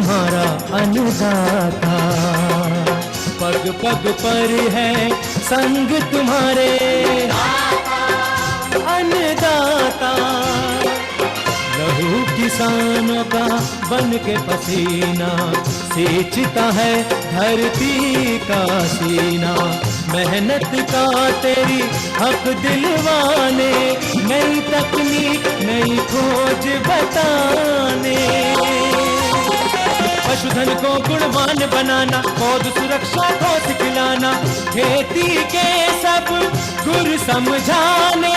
तुम्हारा अन्नदाता, पग पग पर है संग तुम्हारे अन्नदाता। लहू किसानों का बन के पसीना सींचता है धरती का सीना। मेहनत का तेरी हक दिलवाने, नई तकनीक नई खोज बताने। पशुधन को गुणवान बनाना, पौध सुरक्षा को सिखलाना, खेती के सब गुर समझाने,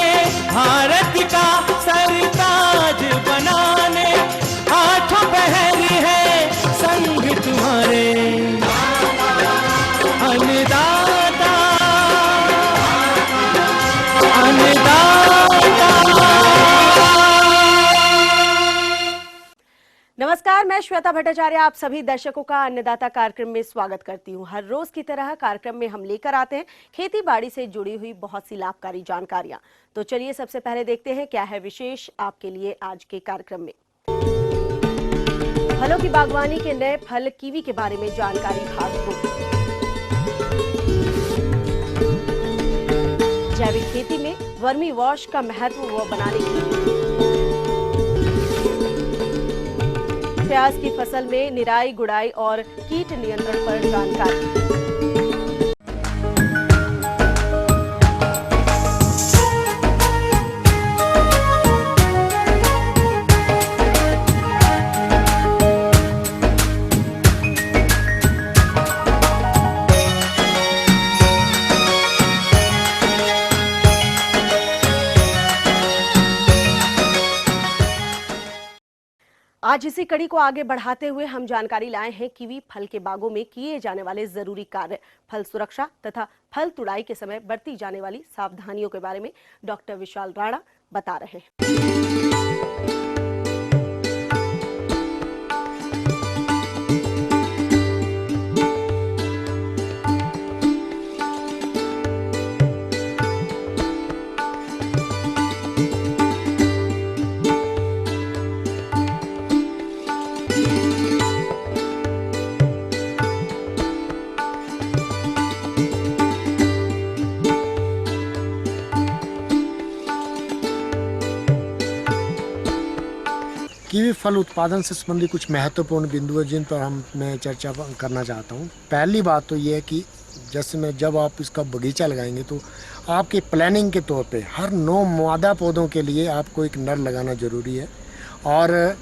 भारत का सरताज बनाने। आठों पहर है संग तुम्हारे अन्नदाता, अन्नदाता। नमस्कार, मैं श्वेता भट्टाचार्य आप सभी दर्शकों का अन्नदाता कार्यक्रम में स्वागत करती हूं। हर रोज की तरह कार्यक्रम में हम लेकर आते हैं खेती बाड़ी से जुड़ी हुई बहुत सी लाभकारी जानकारियां। तो चलिए सबसे पहले देखते हैं क्या है विशेष आपके लिए आज के कार्यक्रम में। फलों की बागवानी के नए फल कीवी के बारे में जानकारी भाग 2। जैविक खेती में वर्मी वॉश का महत्व व बनाने की। प्याज की फसल में निराई गुड़ाई और कीट नियंत्रण पर जानकारी। आज इसी कड़ी को आगे बढ़ाते हुए हम जानकारी लाए हैं कीवी फल के बागों में किए जाने वाले जरूरी कार्य, फल सुरक्षा तथा फल तुड़ाई के समय बरती जाने वाली सावधानियों के बारे में डॉक्टर विशाल राणा बता रहे हैं। कीवी फल उत्पादन से संबंधित कुछ महत्वपूर्ण बिंदु हैं जिन पर मैं चर्चा करना चाहता हूँ। पहली बात तो ये है कि जैसे जब आप इसका बगीचा लगाएंगे तो आपके प्लानिंग के तौर पे हर 9 मादा पौधों के लिए आपको एक नर लगाना ज़रूरी है। और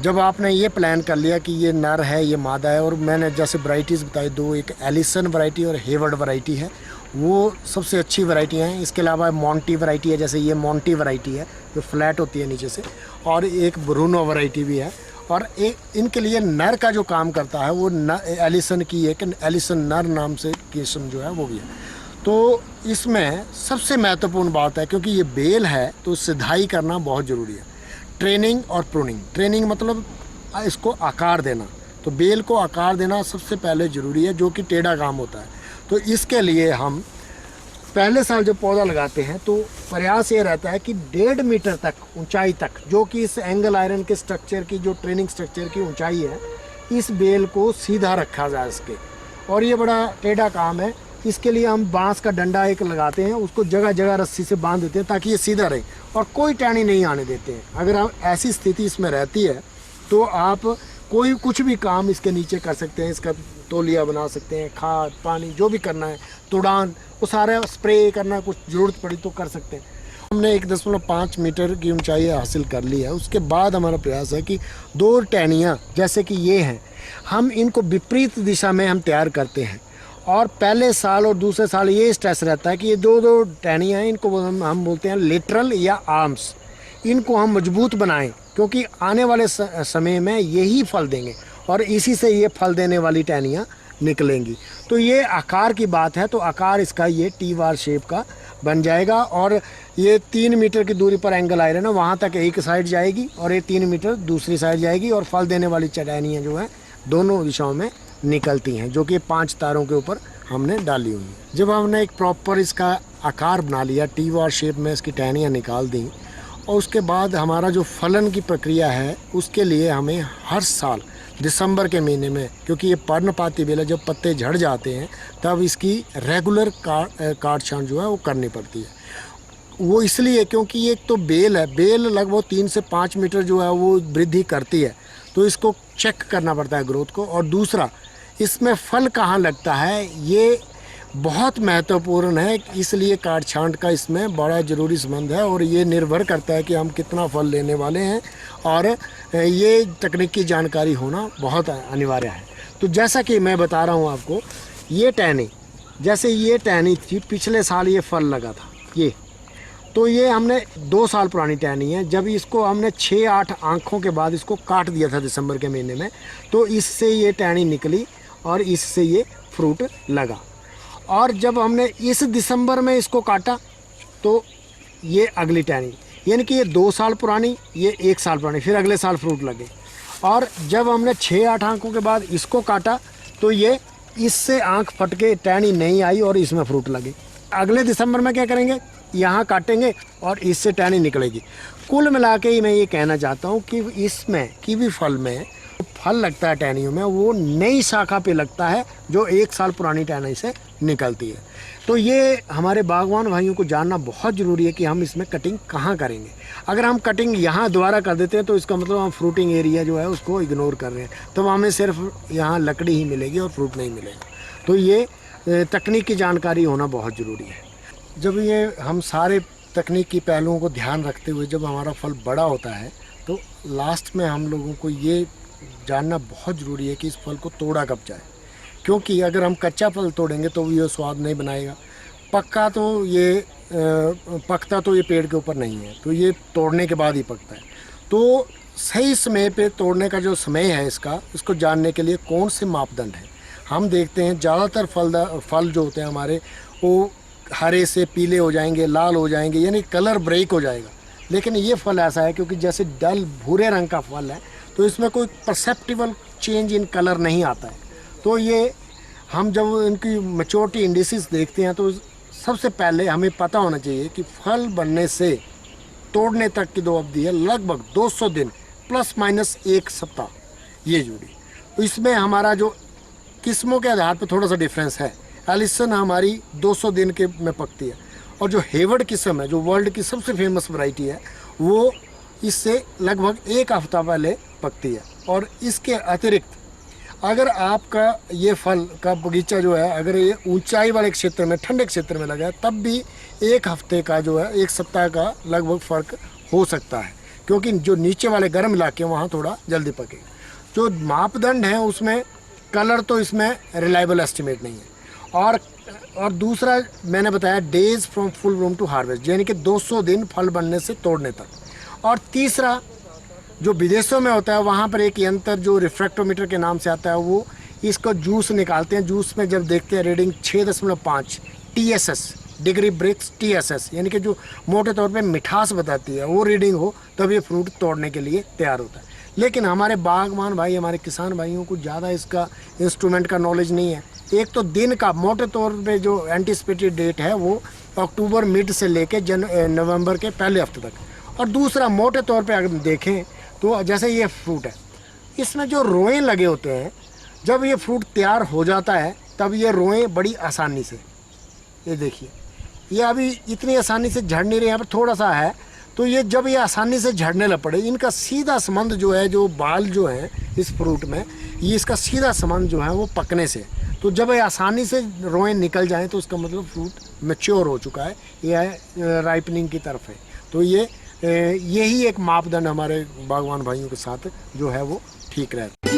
जब आपने ये प्लान कर लिया कि ये नर है ये मादा है, और मैंने जैसे वैरायटीज़ बताई 2, एक एलिसन वैरायटी और हेवर्ड वैरायटी है, वो सबसे अच्छी वैरायटियाँ हैं। इसके अलावा मोंटी वैरायटी है, जैसे ये मोंटी वैरायटी है जो फ्लैट होती है नीचे से, और एक ब्रूनो वैरायटी भी है। और एक इनके लिए नर का जो काम करता है वो एलिसन की एक एलिसन नर नाम से किस्म जो है वो भी है। तो इसमें सबसे महत्वपूर्ण बात है, क्योंकि ये बेल है तो सिधाई करना बहुत ज़रूरी है। ट्रेनिंग और प्रूनिंग। ट्रेनिंग मतलब इसको आकार देना, तो बेल को आकार देना सबसे पहले ज़रूरी है, जो कि टेढ़ा काम होता है। तो इसके लिए हम पहले साल जब पौधा लगाते हैं तो प्रयास ये रहता है कि 1.5 मीटर तक ऊंचाई तक, जो कि इस एंगल आयरन के स्ट्रक्चर की जो ट्रेनिंग स्ट्रक्चर की ऊंचाई है, इस बेल को सीधा रखा जाए इसके। और ये बड़ा टेढ़ा काम है। इसके लिए हम बांस का डंडा एक लगाते हैं, उसको जगह जगह रस्सी से बांध देते हैं ताकि ये सीधा रहे और कोई टहनी नहीं आने देते हैं। अगर आप ऐसी स्थिति इसमें रहती है तो आप कोई कुछ भी काम इसके नीचे कर सकते हैं। इसका तौलिया बना सकते हैं, खाद पानी जो भी करना है, तुड़ान, वो सारा स्प्रे करना, कुछ ज़रूरत पड़ी तो कर सकते हैं। हमने 1.5 मीटर की ऊंचाई हासिल कर ली है। उसके बाद हमारा प्रयास है कि 2 टहनियाँ जैसे कि ये हैं, हम इनको विपरीत दिशा में हम तैयार करते हैं। और पहले साल और दूसरे साल ये स्ट्रेस रहता है कि ये 2 टहनियाँ हैं, इनको हम बोलते हैं लेटरल या आर्म्स। इनको हम मजबूत बनाएं, क्योंकि आने वाले समय में यही फल देंगे और इसी से ये फल देने वाली टहनियाँ निकलेंगी। तो ये आकार की बात है, तो आकार इसका ये टी-वार शेप का बन जाएगा। और ये 3 मीटर की दूरी पर एंगल आयरन है, वहाँ तक एक साइड जाएगी और ये 3 मीटर दूसरी साइड जाएगी। और फल देने वाली टहनियाँ जो हैं दोनों दिशाओं में निकलती हैं, जो कि 5 तारों के ऊपर हमने डाली हुई है। जब हमने एक प्रॉपर इसका आकार बना लिया, टी-वार शेप में इसकी टहनियाँ निकाल दी, और उसके बाद हमारा जो फलन की प्रक्रिया है उसके लिए हमें हर साल दिसंबर के महीने में, क्योंकि ये पर्णपाती बेल है, जब पत्ते झड़ जाते हैं तब इसकी रेगुलर काट छांट जो है वो करनी पड़ती है। वो इसलिए क्योंकि ये एक तो बेल है, बेल लगभग 3 से 5 मीटर जो है वो वृद्धि करती है, तो इसको चेक करना पड़ता है ग्रोथ को। और दूसरा, इसमें फल कहाँ लगता है ये बहुत महत्वपूर्ण है, इसलिए काट छांट का इसमें बड़ा ज़रूरी संबंध है। और ये निर्भर करता है कि हम कितना फल लेने वाले हैं, और ये तकनीकी जानकारी होना बहुत अनिवार्य है। तो जैसा कि मैं बता रहा हूँ आपको, ये टहनी, जैसे ये टहनी थी, पिछले साल ये फल लगा था ये, तो ये हमने 2 साल पुरानी टहनी है। जब इसको हमने 6-8 आँखों के बाद इसको काट दिया था दिसंबर के महीने में, तो इससे ये टहनी निकली और इससे ये फ्रूट लगा। और जब हमने इस दिसंबर में इसको काटा तो ये अगली टहनी, यानी कि ये 2 साल पुरानी, ये 1 साल पुरानी, फिर अगले साल फ्रूट लगे। और जब हमने 6-8 आँखों के बाद इसको काटा तो ये इससे आँख फट के टहनी नहीं आई और इसमें फ्रूट लगे। अगले दिसंबर में क्या करेंगे, यहाँ काटेंगे और इससे टहनी निकलेगी। कुल मिला के ही मैं ये कहना चाहता हूँ कि इसमें कीवी फल में फल लगता है टहनियों में, वो नई शाखा पे लगता है जो 1 साल पुरानी टहनी से निकलती है। तो ये हमारे बागवान भाइयों को जानना बहुत ज़रूरी है कि हम इसमें कटिंग कहाँ करेंगे। अगर हम कटिंग यहाँ दोबारा कर देते हैं तो इसका मतलब हम फ्रूटिंग एरिया जो है उसको इग्नोर कर रहे हैं, तो हमें सिर्फ यहाँ लकड़ी ही मिलेगी और फ्रूट नहीं मिलेगा। तो ये तकनीक की जानकारी होना बहुत ज़रूरी है। जब ये हम सारे तकनीकी पहलुओं को ध्यान रखते हुए जब हमारा फल बड़ा होता है तो लास्ट में हम लोगों को ये जानना बहुत ज़रूरी है कि इस फल को तोड़ा कब जाए, क्योंकि अगर हम कच्चा फल तोड़ेंगे तो ये स्वाद नहीं बनाएगा। पक्का तो ये पकता तो ये पेड़ के ऊपर नहीं है, तो ये तोड़ने के बाद ही पकता है। तो सही समय पे तोड़ने का जो समय है इसको जानने के लिए कौन से मापदंड हैं हम देखते हैं। ज़्यादातर फल जो होते हैं हमारे वो हरे से पीले हो जाएंगे, लाल हो जाएंगे, यानी कलर ब्रेक हो जाएगा। लेकिन ये फल ऐसा है क्योंकि जैसे डल भूरे रंग का फल है तो इसमें कोई परसेप्टिबल चेंज इन कलर नहीं आता है। तो ये हम जब इनकी मैच्योरिटी इंडिसेस देखते हैं तो सबसे पहले हमें पता होना चाहिए कि फल बनने से तोड़ने तक की जो अवधि है लगभग 200 दिन प्लस माइनस 1 सप्ताह, ये जुड़ी। तो इसमें हमारा जो किस्मों के आधार पर थोड़ा सा डिफरेंस है। एलिसन हमारी 200 दिन के में पकती है, और जो हेवर्ड किस्म है जो वर्ल्ड की सबसे फेमस वैरायटी है वो इससे लगभग 1 हफ्ता पहले पकती है। और इसके अतिरिक्त अगर आपका ये फल का बगीचा जो है अगर ये ऊंचाई वाले क्षेत्र में, ठंडे क्षेत्र में लगा है, तब भी 1 हफ्ते का जो है 1 सप्ताह का लगभग फ़र्क हो सकता है, क्योंकि जो नीचे वाले गर्म इलाके वहाँ थोड़ा जल्दी पकेगा। जो मापदंड है उसमें कलर तो इसमें रिलायबल एस्टिमेट नहीं है। और दूसरा मैंने बताया days from full bloom to harvest, यानी कि 200 दिन फल बनने से तोड़ने तक। और तीसरा जो विदेशों में होता है वहाँ पर एक यंत्र जो रिफ्रैक्टोमीटर के नाम से आता है, वो इसका जूस निकालते हैं। जूस में जब देखते हैं reading 6.5 TSS, degree brix TSS, यानी कि जो मोटे तौर पे मिठास बताती है, वो रीडिंग हो तब ये फ्रूट तोड़ने के लिए तैयार होता है। लेकिन हमारे बागवान भाई, हमारे किसान भाइयों को ज़्यादा इसका इंस्ट्रूमेंट का नॉलेज नहीं है। एक तो दिन का मोटे तौर पे जो एंटिसिपेटेड डेट है वो अक्टूबर मिड से लेके नवंबर के पहले हफ्ते तक। और दूसरा मोटे तौर पे अगर देखें तो जैसे ये फ्रूट है, इसमें जो रोएं लगे होते हैं, जब ये फ्रूट तैयार हो जाता है तब ये रोएं बड़ी आसानी से, ये देखिए ये अभी इतनी आसानी से झड़ नहीं रही, यहाँ पर थोड़ा सा है, तो ये जब ये आसानी से झड़ने लग पड़े, इनका सीधा संबंध जो है, जो बाल जो है इस फ्रूट में, ये इसका सीधा संबंध जो है वो पकने से। तो जब ये आसानी से रोएं निकल जाएं तो उसका मतलब फ्रूट मैच्योर हो चुका है, यह राइपनिंग की तरफ है। तो यही एक मापदंड हमारे बागवान भाइयों के साथ जो है वो ठीक रहता है।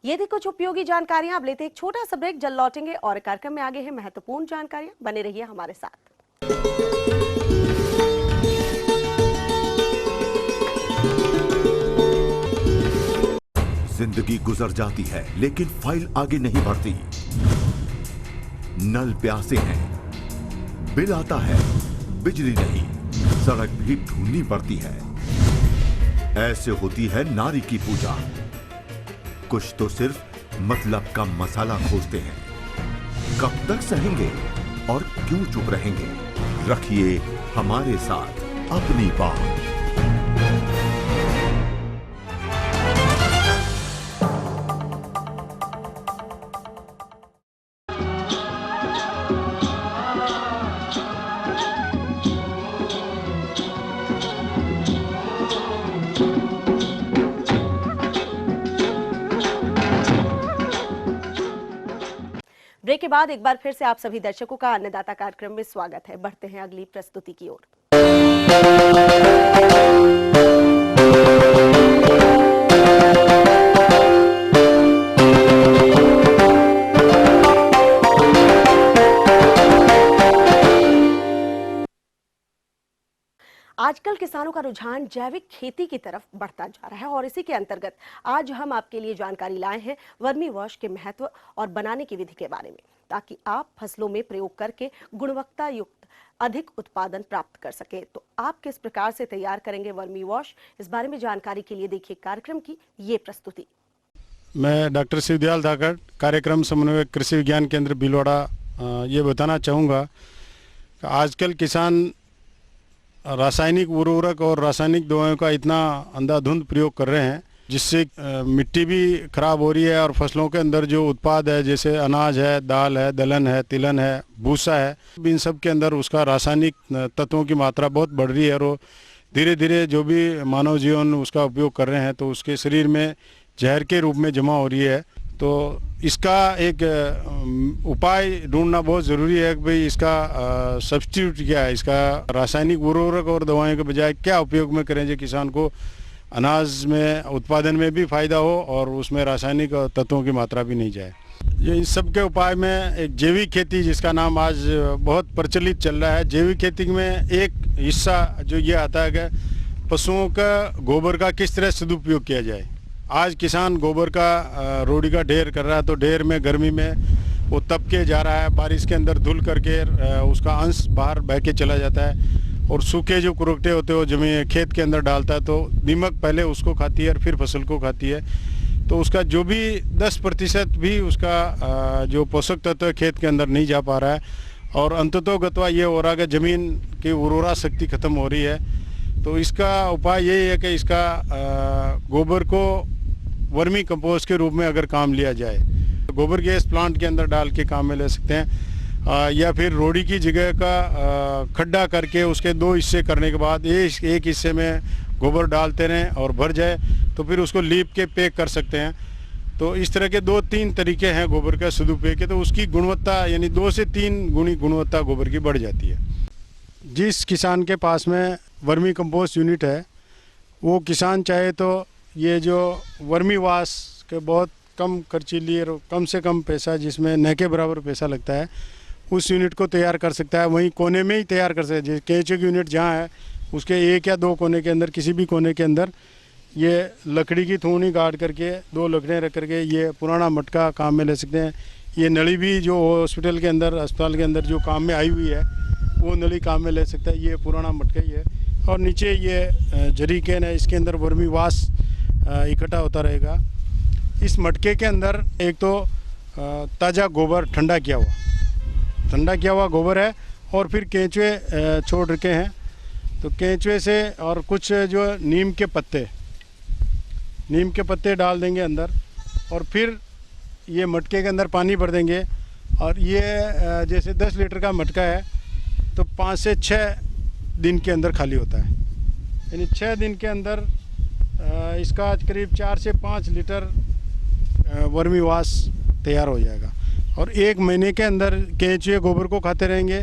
ये थी कुछ उपयोगी जानकारियां। अब लेते हैं एक छोटा सा ब्रेक, जल्द लौटेंगे और कार्यक्रम में आगे है महत्वपूर्ण जानकारियां। बने रहिए हमारे साथ। जिंदगी गुजर जाती है लेकिन फाइल आगे नहीं बढ़ती। नल प्यासे हैं, बिल आता है, बिजली नहीं, सड़क भी ढूंढनी पड़ती है। ऐसे होती है नारी की पूजा। कुछ तो सिर्फ मतलब का मसाला खोजते हैं। कब तक सहेंगे और क्यों चुप रहेंगे? रखिए हमारे साथ अपनी बात। ब्रेक के बाद एक बार फिर से आप सभी दर्शकों का अन्नदाता कार्यक्रम में स्वागत है। बढ़ते हैं अगली प्रस्तुति की ओर। आजकल किसानों का रुझान जैविक खेती की तरफ बढ़ता जा रहा है और इसी के अंतर्गत आज हम आपके लिए जानकारी लाए हैं वर्मी वॉश के महत्व और बनाने की विधि के बारे में, ताकि आप फसलों में प्रयोग करके गुणवत्ता युक्त अधिक उत्पादन प्राप्त कर सके। तो आप किस प्रकार से तैयार करेंगे वर्मी वॉश, इस बारे में जानकारी के लिए देखिए कार्यक्रम की ये प्रस्तुति। मैं डॉक्टर शिवदयाल धाकड़, कार्यक्रम समन्वयक, कृषि विज्ञान केंद्र भीलवाड़ा, ये बताना चाहूँगा कि आजकल किसान रासायनिक उर्वरक और रासायनिक दवाओं का इतना अंधाधुंध प्रयोग कर रहे हैं जिससे मिट्टी भी खराब हो रही है और फसलों के अंदर जो उत्पाद है, जैसे अनाज है, दाल है, दलहन है, तिलहन है, भूसा है, इन सब के अंदर उसका रासायनिक तत्वों की मात्रा बहुत बढ़ रही है और धीरे धीरे जो भी मानव जीवन उसका उपयोग कर रहे हैं तो उसके शरीर में जहर के रूप में जमा हो रही है। तो इसका एक उपाय ढूंढना बहुत ज़रूरी है कि भाई इसका सब्स्टिट्यूट क्या है, इसका रासायनिक उर्वरक और दवाओं के बजाय क्या उपयोग में करें जो किसान को अनाज में उत्पादन में भी फ़ायदा हो और उसमें रासायनिक तत्वों की मात्रा भी नहीं जाए। ये इन सब के उपाय में एक जैविक खेती, जिसका नाम आज बहुत प्रचलित चल रहा है। जैविक खेती में एक हिस्सा जो ये आता है कि पशुओं का गोबर का किस तरह सदुपयोग किया जाए। आज किसान गोबर का रोड़ी का ढेर कर रहा है तो ढेर में गर्मी में वो तप के जा रहा है, बारिश के अंदर धुल करके उसका अंश बाहर बह के चला जाता है और सूखे जो कुरुकटे होते हैं वो जमीन खेत के अंदर डालता है तो दीमक पहले उसको खाती है और फिर फसल को खाती है। तो उसका जो भी 10% भी उसका जो पोषक तत्व है खेत के अंदर नहीं जा पा रहा है और अंततोगत्वा ये हो रहा है कि ज़मीन की उर्वरा शक्ति ख़त्म हो रही है। तो इसका उपाय यही है कि इसका गोबर को वर्मी कंपोस्ट के रूप में अगर काम लिया जाए, गोबर गैस प्लांट के अंदर डाल के काम में ले सकते हैं या फिर रोड़ी की जगह का खड्डा करके उसके 2 हिस्से करने के बाद एक हिस्से में गोबर डालते रहें और भर जाए तो फिर उसको लीप के पैक कर सकते हैं। तो इस तरह के 2-3 तरीके हैं गोबर का सदुपयोग के, तो उसकी गुणवत्ता यानी 2 से 3 गुनी गुणवत्ता गोबर की बढ़ जाती है। जिस किसान के पास में वर्मी कंपोस्ट यूनिट है वो किसान चाहे तो ये जो वर्मी वाश के बहुत कम खर्चीली और कम से कम पैसा, जिसमें न के बराबर पैसा लगता है, उस यूनिट को तैयार कर सकता है। वहीं कोने में ही तैयार कर सकता है। जैसे केंचुए की यूनिट जहाँ है उसके 1 या 2 कोने के अंदर, किसी भी कोने के अंदर ये लकड़ी की थूनी गाड़ करके 2 लकड़ियाँ रख करके ये पुराना मटका काम में ले सकते हैं। ये नली भी जो हॉस्पिटल के अंदर, अस्पताल के अंदर जो काम में आई हुई है वो नली काम में ले सकता है। ये पुराना मटका ही है और नीचे ये जरी कैन है, इसके अंदर वर्मी वाश इकट्ठा होता रहेगा। इस मटके के अंदर एक तो ताज़ा गोबर ठंडा किया हुआ गोबर है और फिर केंचुए छोड़ रखे हैं। तो केंचुए से और कुछ जो नीम के पत्ते डाल देंगे अंदर और फिर ये मटके के अंदर पानी भर देंगे और ये जैसे 10 लीटर का मटका है तो 5 से 6 दिन के अंदर खाली होता है। यानी 6 दिन के अंदर इसका करीब 4 से 5 लीटर वर्मी वाश तैयार हो जाएगा और 1 महीने के अंदर केंचुए गोबर को खाते रहेंगे,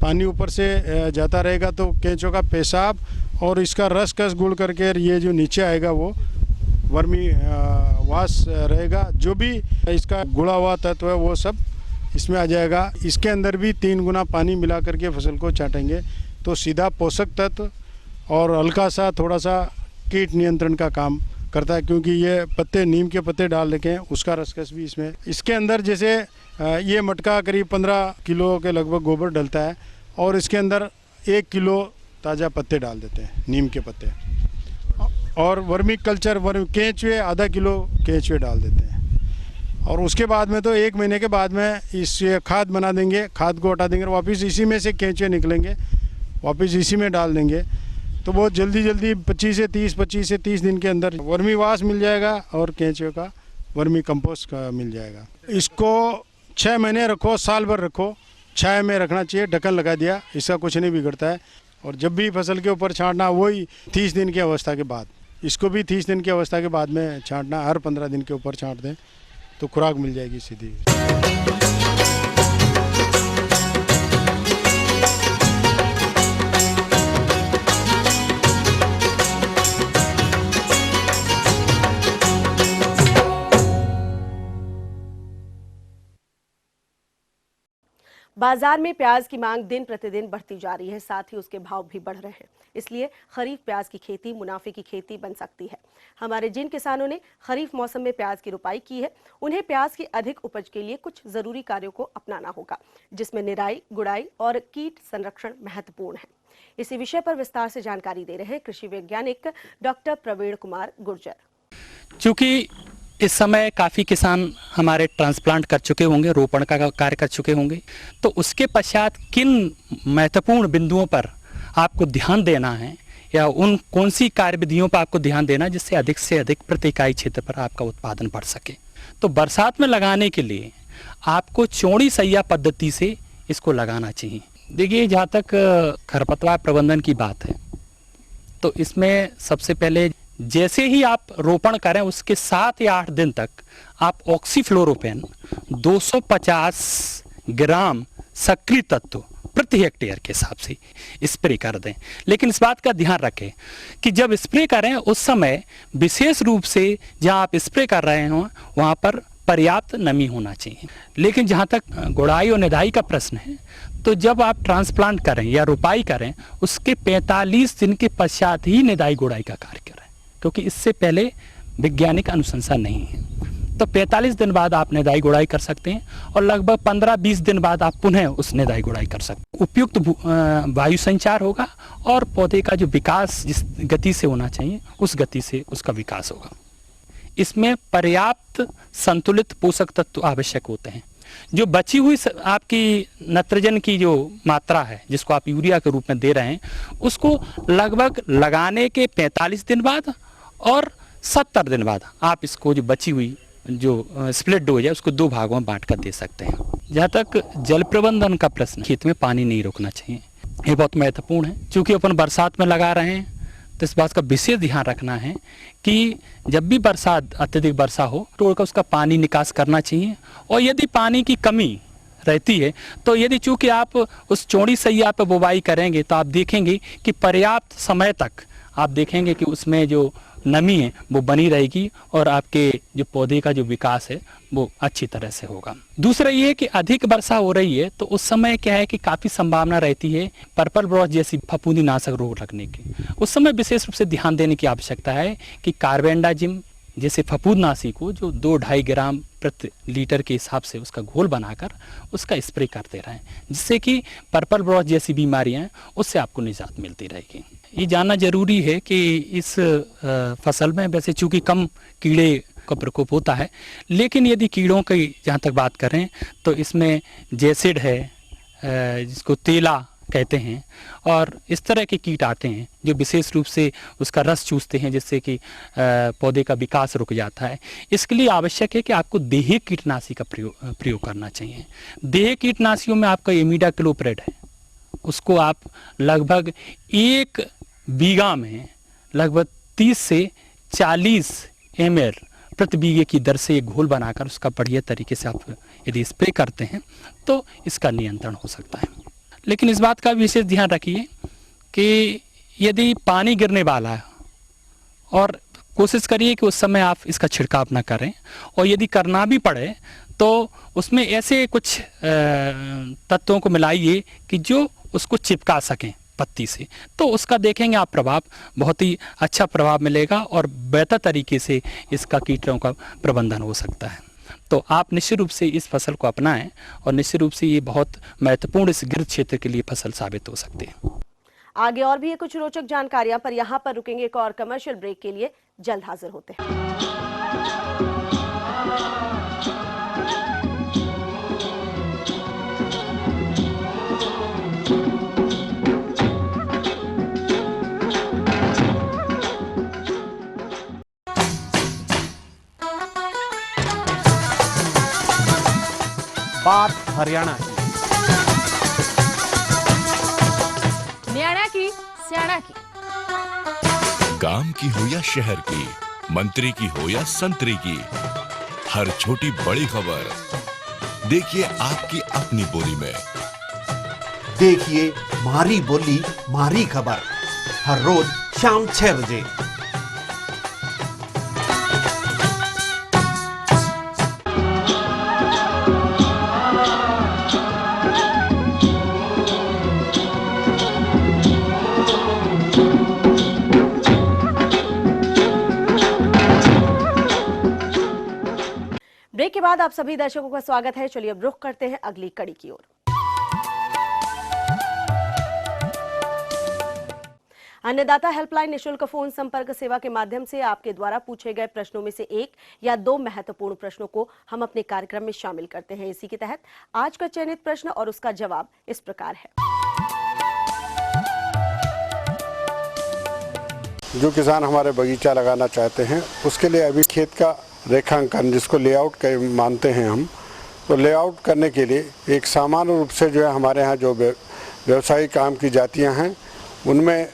पानी ऊपर से जाता रहेगा तो केंचुओं का पेशाब और इसका रस कस गुड़ करके ये जो नीचे आएगा वो वर्मी वाश रहेगा। जो भी इसका गुड़ा हुआ तत्व है वो सब इसमें आ जाएगा। इसके अंदर भी 3 गुना पानी मिला करके फसल को छाटेंगे तो सीधा पोषक तत्व और हल्का सा थोड़ा सा कीट नियंत्रण का काम करता है, क्योंकि ये पत्ते नीम के पत्ते डाल रखे हैं, उसका रसकस भी इसमें। इसके अंदर जैसे ये मटका करीब 15 किलो के लगभग गोबर डलता है और इसके अंदर 1 किलो ताज़ा पत्ते डाल देते हैं, नीम के पत्ते, और वर्मी कल्चर केंचुए आधा किलो केंचुए डाल देते हैं। और उसके बाद में तो 1 महीने के बाद में इससे खाद बना देंगे, खाद को हटा देंगे और वापस इसी में से केंचुए निकलेंगे, वापस इसी में डाल देंगे। तो बहुत जल्दी 25 से 30 दिन के अंदर वर्मी वास मिल जाएगा और केंचुए का वर्मी कंपोस्ट का मिल जाएगा। इसको 6 महीने रखो, साल भर रखो, छाया में रखना चाहिए, ढक्कन लगा दिया, इसका कुछ नहीं बिगड़ता है। और जब भी फसल के ऊपर छांटना वही 30 दिन की अवस्था के बाद, इसको भी 30 दिन की अवस्था के बाद में छांटना, हर 15 दिन के ऊपर छांट दें तो खुराक मिल जाएगी सीधी। बाजार में प्याज की मांग दिन प्रतिदिन बढ़ती जा रही है, साथ ही उसके भाव भी बढ़ रहे हैं। इसलिए खरीफ प्याज की खेती मुनाफे की खेती बन सकती है। हमारे जिन किसानों ने खरीफ मौसम में प्याज की रुपाई की है, उन्हें प्याज की अधिक उपज के लिए कुछ जरूरी कार्यों को अपनाना होगा, जिसमें निराई, गुड़ाई और कीट संरक्षण महत्वपूर्ण है। इसी विषय पर विस्तार से जानकारी दे रहे हैं कृषि वैज्ञानिक डॉक्टर प्रवीण कुमार गुर्जर। चूँकि इस समय काफ़ी किसान हमारे ट्रांसप्लांट कर चुके होंगे, रोपण का कार्य कर चुके होंगे, तो उसके पश्चात किन महत्वपूर्ण बिंदुओं पर आपको ध्यान देना है या उन कौन सी कार्यविधियों पर आपको ध्यान देना जिससे अधिक प्रति इकाई क्षेत्र पर आपका उत्पादन बढ़ सके। तो बरसात में लगाने के लिए आपको चौड़ी सैया पद्धति से इसको लगाना चाहिए। देखिए, जहाँ तक खरपतवार प्रबंधन की बात है, तो इसमें सबसे पहले जैसे ही आप रोपण करें उसके 7 या 8 दिन तक आप ऑक्सीफ्लोरोपेन 250 ग्राम सक्रिय तत्व प्रति हेक्टेयर के हिसाब से स्प्रे कर दें। लेकिन इस बात का ध्यान रखें कि जब स्प्रे करें उस समय विशेष रूप से जहां आप स्प्रे कर रहे हो वहां पर पर्याप्त नमी होना चाहिए। लेकिन जहां तक गुड़ाई और निदाई का प्रश्न है, तो जब आप ट्रांसप्लांट करें या रुपाई करें उसके 45 दिन के पश्चात ही निदाई गुड़ाई का कार्य करें, क्योंकि इससे पहले वैज्ञानिक अनुशंसा नहीं है। तो 45 दिन बाद आप निदाई गुड़ाई कर सकते हैं और लगभग 15-20 दिन बाद आप पुनः उस निदाई गुड़ाई कर सकते हैं। उपयुक्त वायु संचार होगा और पौधे का जो विकास जिस गति से होना चाहिए उस गति से उसका विकास होगा। इसमें पर्याप्त संतुलित पोषक तत्व आवश्यक होते हैं। जो बची हुई आपकी नाइट्रोजन की जो मात्रा है जिसको आप यूरिया के रूप में दे रहे हैं, उसको लगभग लगाने के 45 दिन बाद और 70 दिन बाद आप इसको जो बची हुई जो स्प्लिट डोज है उसको 2 भागों में बांट कर दे सकते हैं। जहाँ तक जल प्रबंधन का प्रश्न, खेत में पानी नहीं रोकना चाहिए, ये बहुत महत्वपूर्ण है। चूँकि अपन बरसात में लगा रहे हैं तो इस बात का विशेष ध्यान रखना है कि जब भी बरसात अत्यधिक वर्षा हो तो उसका पानी निकास करना चाहिए। और यदि पानी की कमी रहती है तो यदि चूँकि आप उस चौड़ी सैया पर बुवाई करेंगे तो आप देखेंगे कि पर्याप्त समय तक आप देखेंगे कि उसमें जो नमी है वो बनी रहेगी और आपके जो पौधे का जो विकास है वो अच्छी तरह से होगा। दूसरा ये है कि अधिक वर्षा हो रही है तो उस समय क्या है कि काफ़ी संभावना रहती है पर्पल ब्लॉट जैसी फफूंदी नाशक रोग लगने की। उस समय विशेष रूप से ध्यान देने की आवश्यकता है कि कार्बेंडाजिम जैसे फफूंदनाशी को जो 2-2.5 ग्राम प्रति लीटर के हिसाब से उसका घोल बनाकर उसका स्प्रे करते रहें, जिससे कि पर्पल ब्लॉट जैसी बीमारियां हैं उससे आपको निजात मिलती रहेगी। ये जानना जरूरी है कि इस फसल में वैसे चूँकि कम कीड़े का प्रकोप होता है, लेकिन यदि कीड़ों की जहाँ तक बात करें तो इसमें जैसिड है, जिसको तेला कहते हैं, और इस तरह के कीट आते हैं जो विशेष रूप से उसका रस चूसते हैं, जिससे कि पौधे का विकास रुक जाता है। इसके लिए आवश्यक है कि आपको देही कीटनाशी का प्रयोग करना चाहिए। देही कीटनाशियों में आपका इमिडाक्लोप्रिड है, उसको आप लगभग 1 बीघा में लगभग 30 से 40 ml प्रति बीघे की दर से एक घोल बनाकर उसका बढ़िया तरीके से आप यदि स्प्रे करते हैं तो इसका नियंत्रण हो सकता है। लेकिन इस बात का विशेष ध्यान रखिए कि यदि पानी गिरने वाला है और कोशिश करिए कि उस समय आप इसका छिड़काव ना करें, और यदि करना भी पड़े तो उसमें ऐसे कुछ तत्वों को मिलाइए कि जो उसको चिपका सकें पत्ती से, तो उसका देखेंगे आप प्रभाव, बहुत ही अच्छा प्रभाव मिलेगा और बेहतर तरीके से इसका कीटों का प्रबंधन हो सकता है। तो आप निश्चित रूप से इस फसल को अपनाएं और निश्चित रूप से ये बहुत महत्वपूर्ण इस गिर क्षेत्र के लिए फसल साबित हो सकती है। आगे और भी है कुछ रोचक जानकारियां, पर यहाँ पर रुकेंगे एक और कमर्शियल ब्रेक के लिए। जल्द हाजिर होते हैं। बात हरियाणा की, न्याणा की, स्याणा की, गांव की हो या शहर की, मंत्री की हो या संतरी की, हर छोटी बड़ी खबर देखिए आपकी अपनी बोली में। देखिए मारी बोली मारी खबर हर रोज शाम 6 बजे। ब्रेक के बाद आप सभी दर्शकों का स्वागत है। चलिए अब रुख करते हैं अगली कड़ी की ओर। अन्नदाता हेल्पलाइन निशुल्क फोन संपर्क सेवा के माध्यम से आपके द्वारा पूछे गए प्रश्नों में से एक या दो महत्वपूर्ण प्रश्नों को हम अपने कार्यक्रम में शामिल करते हैं। इसी के तहत आज का चयनित प्रश्न और उसका जवाब इस प्रकार है। जो किसान हमारे बगीचा लगाना चाहते हैं उसके लिए अभी खेत का रेखांकन, जिसको लेआउट मानते हैं हम, तो लेआउट करने के लिए एक सामान्य रूप से जो है हमारे यहाँ जो व्यवसायिक काम की जातियाँ हैं उनमें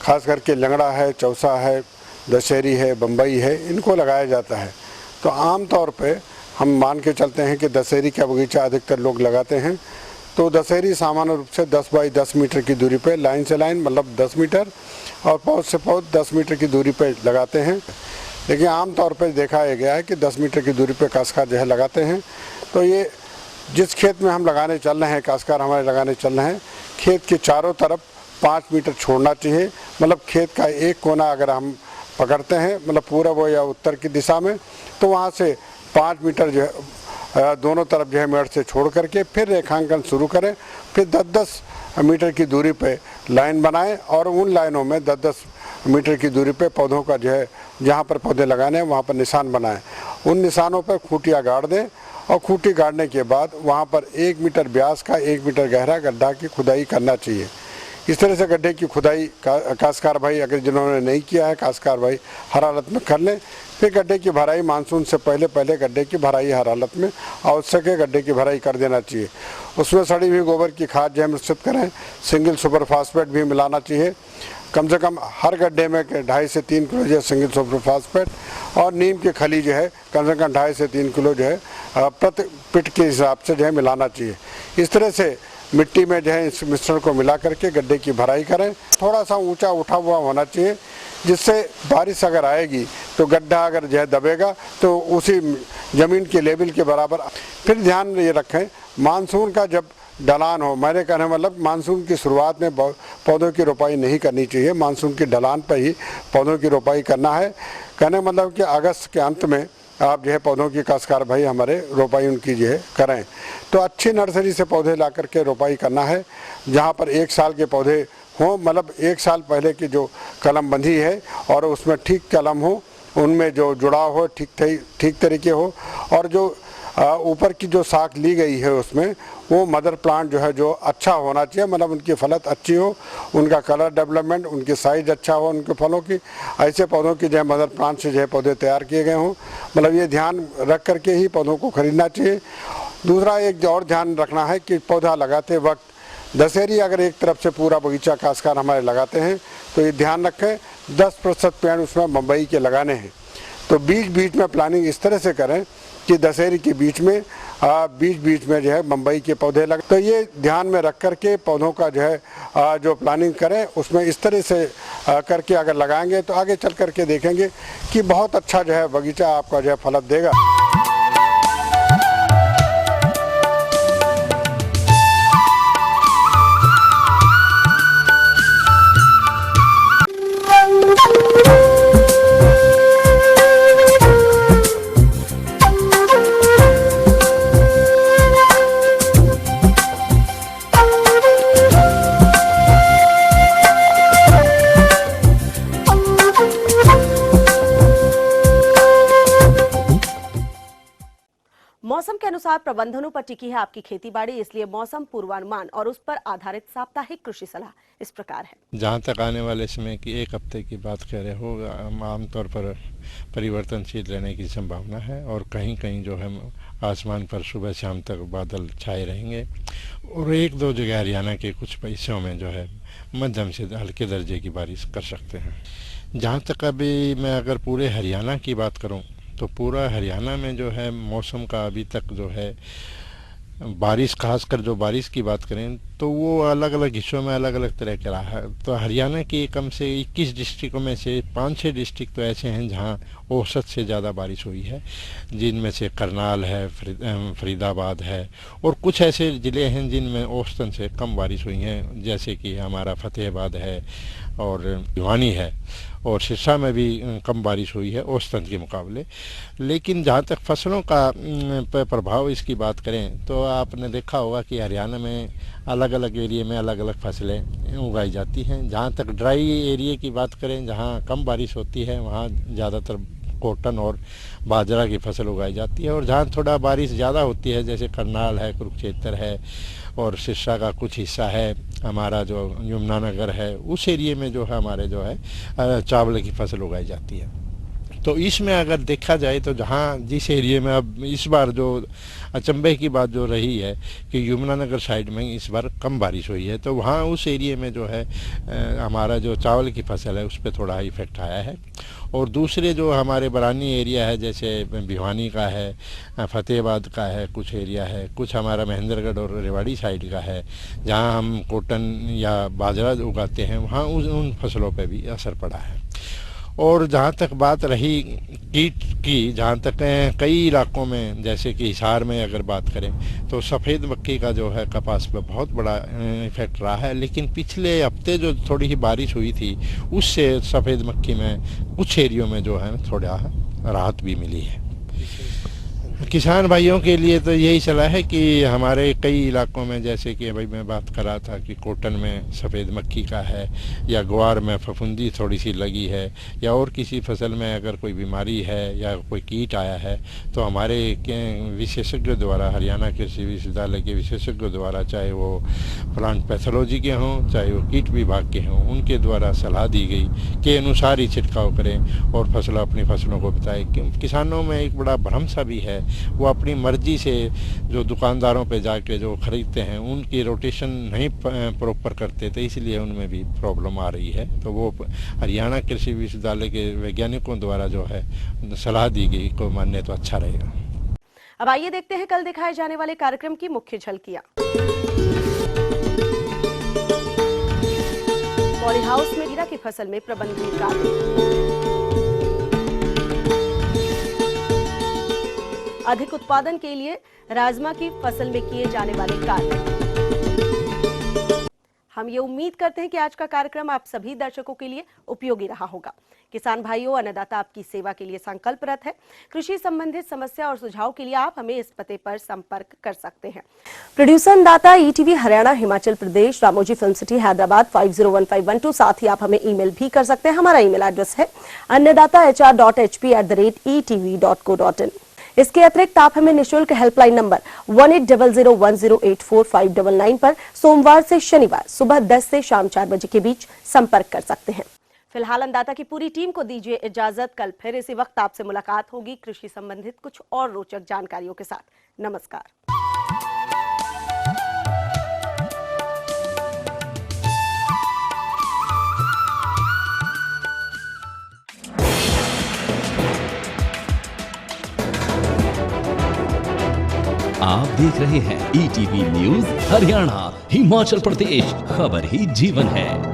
खास करके लंगड़ा है, चौसा है, दशहरी है, बम्बई है, इनको लगाया जाता है। तो आम तौर पे हम मान के चलते हैं कि दशहरी का बगीचा अधिकतर लोग लगाते हैं। तो दशहरी सामान्य रूप से 10 बाई 10 मीटर की दूरी पे, लाइन से लाइन मतलब 10 मीटर और पौध से पौध 10 मीटर की दूरी पे लगाते हैं। लेकिन आम तौर पे देखा गया है कि 10 मीटर की दूरी पे काश्तकार जो है लगाते हैं। तो ये जिस खेत में हम लगाने चल रहे हैं, काश्तकार हमारे लगाने चल रहे हैं, खेत के चारों तरफ 5 मीटर छोड़ना चाहिए। मतलब खेत का एक कोना अगर हम पकड़ते हैं, मतलब पूरब या उत्तर की दिशा में, तो वहाँ से 5 मीटर जो है दोनों तरफ जो है मेड़ से छोड़ करके फिर रेखांकन शुरू करें। फिर 10-10 मीटर की दूरी पे लाइन बनाएं और उन लाइनों में 10-10 मीटर की दूरी पे पौधों का जो है जहाँ पर पौधे लगाने हैं वहाँ पर निशान बनाएं। उन निशानों पर खूंटियाँ गाड़ दें और खूंटी गाड़ने के बाद वहाँ पर 1 मीटर व्यास का 1 मीटर गहरा गड्ढा की खुदाई करना चाहिए। इस तरह से गड्ढे की खुदाई काश्तकार भाई अगर जिन्होंने नहीं किया है, काश्तकार भाई हर हालत में कर लें। फिर गड्ढे की भराई मानसून से पहले गड्ढे की भराई हर हालत में आवश्यक है, गड्ढे की भराई कर देना चाहिए। उसमें सड़ी हुई गोबर की खाद जो है मिश्रित करें, सिंगल सुपर फास्फेट भी मिलाना चाहिए। कम से कम हर गड्ढे में 2.5 से 3 किलो जो है सिंगल सुपर फास्फेट और नीम की खली जो है कम से कम 2.5 से 3 किलो जो है प्रति पिट के हिसाब से जो है मिलाना चाहिए। इस तरह से मिट्टी में जो है इस मिश्रण को मिला करके गड्ढे की भराई करें। थोड़ा सा ऊंचा उठा हुआ होना चाहिए, जिससे बारिश अगर आएगी तो गड्ढा अगर जो है दबेगा तो उसी ज़मीन के लेवल के बराबर। फिर ध्यान ये रखें, मानसून का जब ढलान हो, मैंने कहने मतलब मानसून की शुरुआत में पौधों की रोपाई नहीं करनी चाहिए, मानसून की ढलान पर ही पौधों की रोपाई करना है। कहने मतलब कि अगस्त के अंत में आप जो है पौधों की काश्तकार भाई हमारे रोपाई उनकी जो है करें। तो अच्छी नर्सरी से पौधे ला करके रोपाई करना है, जहाँ पर 1 साल के पौधे हों, मतलब 1 साल पहले की जो कलम बंधी है और उसमें ठीक कलम हो, उनमें जो जुड़ाव हो ठीक तरीके हो, और जो ऊपर की जो शाख ली गई है उसमें वो मदर प्लांट जो है जो अच्छा होना चाहिए, मतलब उनकी फलत अच्छी हो, उनका कलर डेवलपमेंट, उनकी साइज अच्छा हो उनके फलों की। ऐसे पौधों की जो है मदर प्लांट से जो है पौधे तैयार किए गए हों, मतलब ये ध्यान रख करके ही पौधों को खरीदना चाहिए। दूसरा एक और ध्यान रखना है कि पौधा लगाते वक्त दशहरी अगर एक तरफ से पूरा बगीचा काश्तकार हमारे लगाते हैं तो ये ध्यान रखें 10% पेड़ उसमें बम्बई के लगाने हैं। तो बीच में प्लानिंग इस तरह से करें कि दशहरी के बीच में जो है बम्बई के पौधे लगे। तो ये ध्यान में रख करके पौधों का जो है जो प्लानिंग करें उसमें इस तरह से करके अगर लगाएंगे तो आगे चल करके देखेंगे कि बहुत अच्छा जो है बगीचा आपका जो है फलत देगा। अनुसार प्रबंधनों पर टिकी है आपकी खेतीबाड़ी, इसलिए मौसम पूर्वानुमान और उस पर आधारित साप्ताहिक कृषि सलाह इस प्रकार है। जहाँ तक आने वाले समय की 1 हफ्ते की बात कर रहे हो, आमतौर पर परिवर्तनशील रहने की संभावना है और कहीं कहीं जो है आसमान पर सुबह शाम तक बादल छाए रहेंगे और 1-2 जगह हरियाणा के कुछ हिस्सों में जो है मध्यम से हल्के दर्जे की बारिश कर सकते हैं। जहाँ तक अभी मैं अगर पूरे हरियाणा की बात करूँ तो पूरा हरियाणा में जो है मौसम का अभी तक जो है बारिश, खासकर जो बारिश की बात करें तो वो अलग अलग हिस्सों में अलग अलग तरह का रहा है। तो हरियाणा की कम से 21 डिस्ट्रिक्टों में से 5-6 डिस्ट्रिक्ट तो ऐसे हैं जहां औसत से ज़्यादा बारिश हुई है, जिनमें से करनाल है, फरीदाबाद है और कुछ ऐसे ज़िले हैं जिनमें औसतन से कम बारिश हुई हैं, जैसे कि हमारा फतेहाबाद है और भिवानी है और सिरसा में भी कम बारिश हुई है औसतन के मुकाबले। लेकिन जहाँ तक फसलों का प्रभाव इसकी बात करें तो आपने देखा होगा कि हरियाणा में अलग अलग एरिया में अलग अलग फसलें उगाई जाती हैं। जहाँ तक ड्राई एरिया की बात करें, जहाँ कम बारिश होती है, वहाँ ज़्यादातर कॉटन और बाजरा की फसल उगाई जाती है और जहाँ थोड़ा बारिश ज़्यादा होती है, जैसे करनाल है, कुरुक्षेत्र है और सिरसा का कुछ हिस्सा है, हमारा जो यमुनानगर है, उस एरिए में जो है हमारे जो है चावल की फसल उगाई जाती है। तो इसमें अगर देखा जाए तो जहाँ जिस एरिए में अब इस बार जो अचंभे की बात जो रही है कि यमुनानगर साइड में इस बार कम बारिश हुई है, तो वहाँ उस एरिए में जो है हमारा जो चावल की फसल है उस पर थोड़ा इफेक्ट आया है। और दूसरे जो हमारे बरानी एरिया है, जैसे भिवानी का है, फतेहाबाद का है, कुछ एरिया है, कुछ हमारा महेंद्रगढ़ और रेवाड़ी साइड का है, जहाँ हम कॉटन या बाजरा उगाते हैं, वहाँ उन फसलों पर भी असर पड़ा है। और जहाँ तक बात रही कीट की, जहाँ तक कई इलाकों में जैसे कि हिसार में अगर बात करें तो सफ़ेद मक्खी का जो है कपास पर बहुत बड़ा इफेक्ट रहा है। लेकिन पिछले हफ्ते जो थोड़ी ही बारिश हुई थी उससे सफ़ेद मक्खी में कुछ एरियो में जो है थोड़ा राहत भी मिली है। किसान भाइयों के लिए तो यही सलाह है कि हमारे कई इलाकों में, जैसे कि भाई मैं बात कर रहा था कि कॉटन में सफ़ेद मक्खी का है या ग्वार में फफूंदी थोड़ी सी लगी है या और किसी फसल में अगर कोई बीमारी है या कोई कीट आया है, तो हमारे विशेषज्ञों द्वारा, हरियाणा कृषि विश्वविद्यालय के विशेषज्ञों द्वारा, चाहे वो प्लांट पैथोलॉजी के हों चाहे वो कीट विभाग के हों, उनके द्वारा सलाह दी गई कि अनुसार ही छिड़काव करें और अपनी फसलों को बताएं। किसानों में एक बड़ा भ्रम सा भी है, वो अपनी मर्जी से जो दुकानदारों पे जाके जो खरीदते हैं उनकी रोटेशन नहीं प्रॉपर करते, तो इसलिए उनमें भी प्रॉब्लम आ रही है। तो वो हरियाणा कृषि विश्वविद्यालय के वैज्ञानिकों द्वारा जो है सलाह दी गई को मानने तो अच्छा रहेगा। अब आइए देखते हैं कल दिखाए जाने वाले कार्यक्रम की मुख्य झलकियां। पॉली हाउस में जीरा की फसल में प्रबंधन कार्य, अधिक उत्पादन के लिए राजमा की फसल में किए जाने वाले कार्य। हम ये उम्मीद करते हैं कि आज का कार्यक्रम आप सभी दर्शकों के लिए उपयोगी रहा होगा। किसान भाइयों, अन्नदाता आपकी सेवा के लिए संकल्परत है। कृषि संबंधित समस्या और सुझाव के लिए आप हमें इस पते पर संपर्क कर सकते हैं। प्रोड्यूसर अन्नदाता, ETV Haryana, Himachal Pradesh, Ramoji film city, Hyderabad 501512। साथ ही आप हमें ईमेल भी कर सकते हैं। हमारा ईमेल एड्रेस है annadaata.hr.hp@the@etv.co.in। इसके अतिरिक्त आप हमें निःशुल्क हेल्पलाइन नंबर 180010845999 पर सोमवार से शनिवार सुबह 10 से शाम 4 बजे के बीच संपर्क कर सकते हैं। फिलहाल अन्नदाता की पूरी टीम को दीजिए इजाजत। कल फिर इसी वक्त आपसे मुलाकात होगी कृषि संबंधित कुछ और रोचक जानकारियों के साथ। नमस्कार। आप देख रहे हैं ईटीवी न्यूज़ हरियाणा, हिमाचल प्रदेश, खबर ही जीवन है।